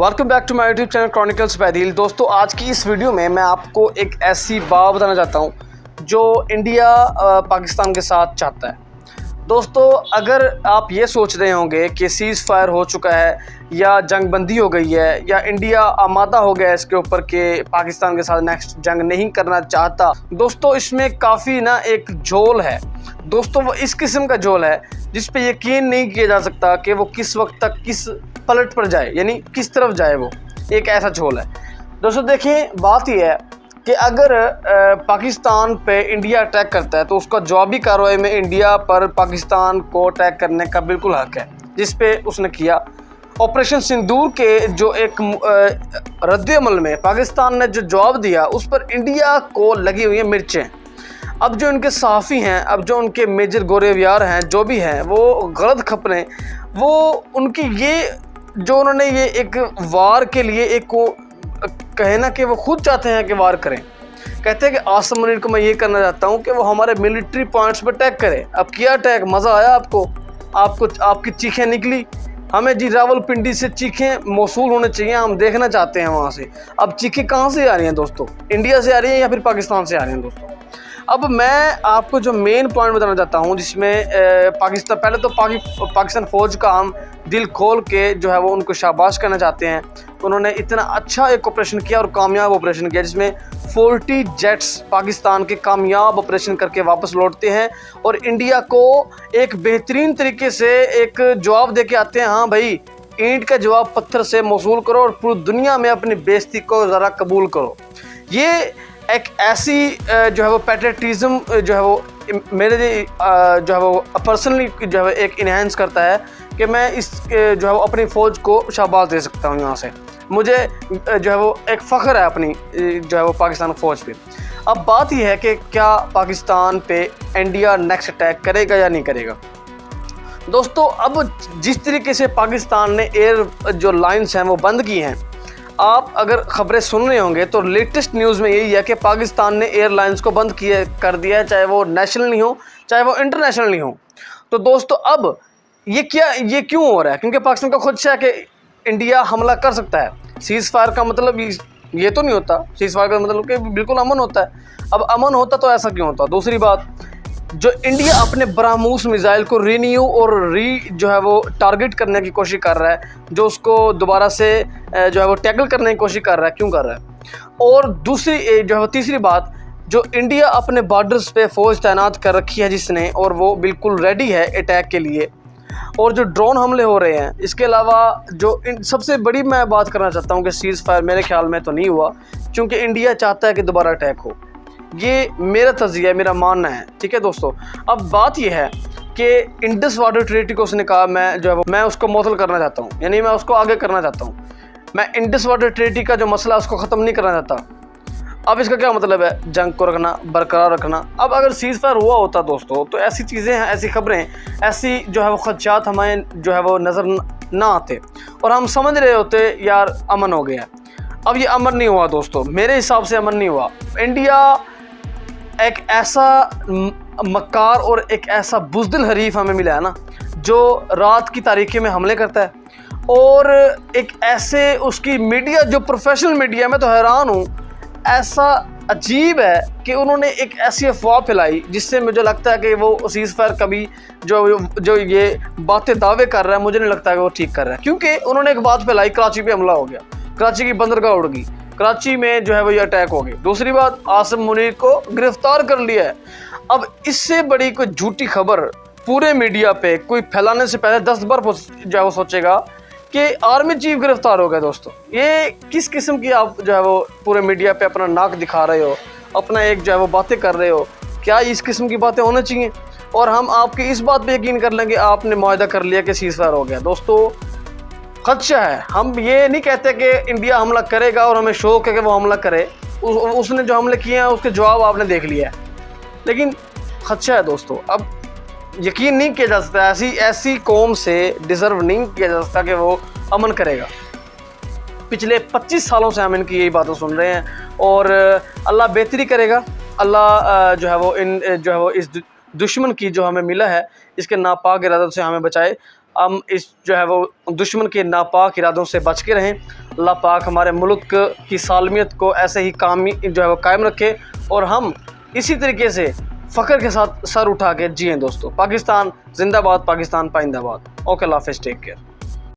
Welcome back to my YouTube channel chronicles by Dil. दोस्तों, आज की इस वीडियो में मैं आपको एक ऐसी बात बताना चाहता हूँ जो इंडिया पाकिस्तान के साथ चाहता है। दोस्तों, अगर आप ये सोच रहे होंगे कि सीज़ फायर हो चुका है या जंग बंदी हो गई है या इंडिया आमादा हो गया है इसके ऊपर कि पाकिस्तान के साथ नेक्स्ट जंग नहीं करना चाहता, दोस्तों इसमें काफ़ी ना एक झोल है। दोस्तों, वो इस किस्म का झोल है जिस पे यकीन नहीं किया जा सकता कि वो किस वक्त तक किस पलट पर जाए, यानी किस तरफ जाए। वो एक ऐसा झोल है। दोस्तों देखिए, बात यह है कि अगर पाकिस्तान पे इंडिया अटैक करता है तो उसका जवाबी कार्रवाई में इंडिया पर पाकिस्तान को अटैक करने का बिल्कुल हक है, जिस पे उसने किया। ऑपरेशन सिंदूर के जो एक रद्द-ए-अमल में पाकिस्तान ने जो जवाब दिया, उस पर इंडिया को लगी हुई है मिर्चें। अब जो उनके सहाफ़ी हैं, अब जो उनके मेजर गोरेवियार हैं, जो भी हैं, वो गलत खबरें, वो उनकी ये जो उन्होंने ये एक वार के लिए एक को कहे ना कि वो खुद चाहते हैं कि वार करें। कहते हैं कि आसिम मुनीर को मैं ये करना चाहता हूँ कि वो हमारे मिलिट्री पॉइंट्स पर अटैक करे। अब किया अटैक, मज़ा आया आपको आपकी चीखें निकली। हमें जी रावलपिंडी से चीखें मौसूल होने चाहिए, हम देखना चाहते हैं वहाँ से। अब चीखें कहाँ से आ रही हैं दोस्तों? इंडिया से आ रही हैं या फिर पाकिस्तान से आ रही हैं दोस्तों? अब मैं आपको जो मेन पॉइंट बताना चाहता हूँ, जिसमें पाकिस्तान पहले तो पाकिस्तान फ़ौज का हम दिल खोल के जो है वो उनको शाबाश करना चाहते हैं। उन्होंने इतना अच्छा एक ऑपरेशन किया और कामयाब ऑपरेशन किया, जिसमें 40 जेट्स पाकिस्तान के कामयाब ऑपरेशन करके वापस लौटते हैं और इंडिया को एक बेहतरीन तरीके से एक जवाब दे के आते हैं। हाँ भाई, ईंट का जवाब पत्थर से मौसूल करो और पूरी दुनिया में अपनी बेइज्जती को ज़रा कबूल करो। ये एक ऐसी जो है वो पैट्रियटिज़म जो है वो मेरे जो है वो पर्सनली जो है एक इन्हेंस करता है कि मैं इस जो है वो अपनी फ़ौज को शाबाश दे सकता हूँ। यहाँ से मुझे जो है वो एक फ़ख्र है अपनी जो है वो पाकिस्तान फ़ौज पे। अब बात यह है कि क्या पाकिस्तान पे इंडिया नेक्स्ट अटैक करेगा या नहीं करेगा। दोस्तों, अब जिस तरीके से पाकिस्तान ने एयर जो लाइन्स हैं वो बंद की हैं, आप अगर ख़बरें सुन रहे होंगे तो लेटेस्ट न्यूज़ में यही है कि पाकिस्तान ने एयरलाइंस को बंद कर दिया है, चाहे वो नेशनल नहीं हो चाहे वो इंटरनेशनल नहीं हो। तो दोस्तों, अब ये क्यों हो रहा है? क्योंकि पाकिस्तान का खुदशा है कि इंडिया हमला कर सकता है। सीज़ फायर का मतलब ये तो नहीं होता। सीज़ फायर का मतलब कि बिल्कुल अमन होता है। अब अमन होता तो ऐसा क्यों होता? दूसरी बात, जो इंडिया अपने ब्रह्मोस मिसाइल को रिन्यू और जो है वो टारगेट करने की कोशिश कर रहा है, जो उसको दोबारा से जो है वो टैकल करने की कोशिश कर रहा है, क्यों कर रहा है? और दूसरी जो है वो तीसरी बात, जो इंडिया अपने बॉर्डर्स पे फ़ौज तैनात कर रखी है जिसने, और वो बिल्कुल रेडी है अटैक के लिए, और जो ड्रोन हमले हो रहे हैं, इसके अलावा जो सबसे बड़ी मैं बात करना चाहता हूँ कि सीज़ फायर मेरे ख्याल में तो नहीं हुआ, क्योंकि इंडिया चाहता है कि दोबारा अटैक हो। ये मेरा तज़िया है, मेरा मानना है, ठीक है दोस्तों। अब बात यह है कि इंडस वाटर ट्रीटी को उसने कहा मैं उसको मुअत्तल करना चाहता हूँ, यानी मैं उसको आगे करना चाहता हूँ। मैं इंडस वाटर ट्रीटी का जो मसला उसको ख़त्म नहीं करना चाहता। अब इसका क्या मतलब है? जंग को रखना, बरकरार रखना। अब अगर सीज़ फायर हुआ होता दोस्तों, तो ऐसी चीज़ें हैं, ऐसी खबरें, ऐसी जो है वो खदशात हमें जो है वो नज़र ना आते और हम समझ रहे होते यार अमन हो गया। अब ये अमन नहीं हुआ दोस्तों, मेरे हिसाब से अमन नहीं हुआ। इंडिया एक ऐसा मक्कार और एक ऐसा बुज़दिल हरीफ हमें मिला है ना, जो रात की तारीकी में हमले करता है, और एक ऐसे उसकी मीडिया जो प्रोफेशनल मीडिया, मैं तो हैरान हूँ। ऐसा अजीब है कि उन्होंने एक ऐसी अफवाह फैलाई जिससे मुझे लगता है कि वो सीज़ फायर कभी जो ये बातें दावे कर रहा है, मुझे नहीं लगता कि वो ठीक कर रहा है। क्योंकि उन्होंने एक बात फैलाई, कराची पे हमला हो गया, कराची की बंदरगाह उड़ गई, कराची में जो है वो ये अटैक हो गया। दूसरी बात, आसिम मुनीर को गिरफ्तार कर लिया है। अब इससे बड़ी कोई झूठी खबर पूरे मीडिया पे कोई फैलाने से पहले 10 बार जो है वो सोचेगा कि आर्मी चीफ गिरफ्तार हो गया। दोस्तों, ये किस किस्म की आप जो है वो पूरे मीडिया पे अपना नाक दिखा रहे हो, अपना एक जो है वो बातें कर रहे हो? क्या इस किस्म की बातें होना चाहिए? और हम आपकी इस बात पे यकीन कर लेंगे आपने मुआहदा कर लिया कि सीज़ फायर हो गया। दोस्तों, खदशा है। हम ये नहीं कहते कि इंडिया हमला करेगा और हमें शौक है कि वो हमला करे। उसने जो हमले किए हैं उसके जवाब आपने देख लिया है, लेकिन खदशा है दोस्तों। अब यकीन नहीं किया जा सकता, ऐसी कौम से डिज़र्व नहीं किया जा सकता कि वो अमन करेगा। पिछले 25 सालों से हम इनकी यही बातें सुन रहे हैं, और अल्लाह बेहतरी करेगा। अल्लाह जो है वो इस दुश्मन की जो हमें मिला है, इसके नापाक इरादत से हमें बचाए। हम इस जो है वो दुश्मन के नापाक इरादों से बच के रहें। अल्लाह पाक हमारे मुल्क की सालमियत को ऐसे ही जो है वो कायम रखे और हम इसी तरीके से फ़ख्र के साथ सर उठा के जिएँ दोस्तों। पाकिस्तान जिंदाबाद, पाकिस्तान पाइंदाबाद। ओके, अल्लाह हाफ़िज़, टेक केयर।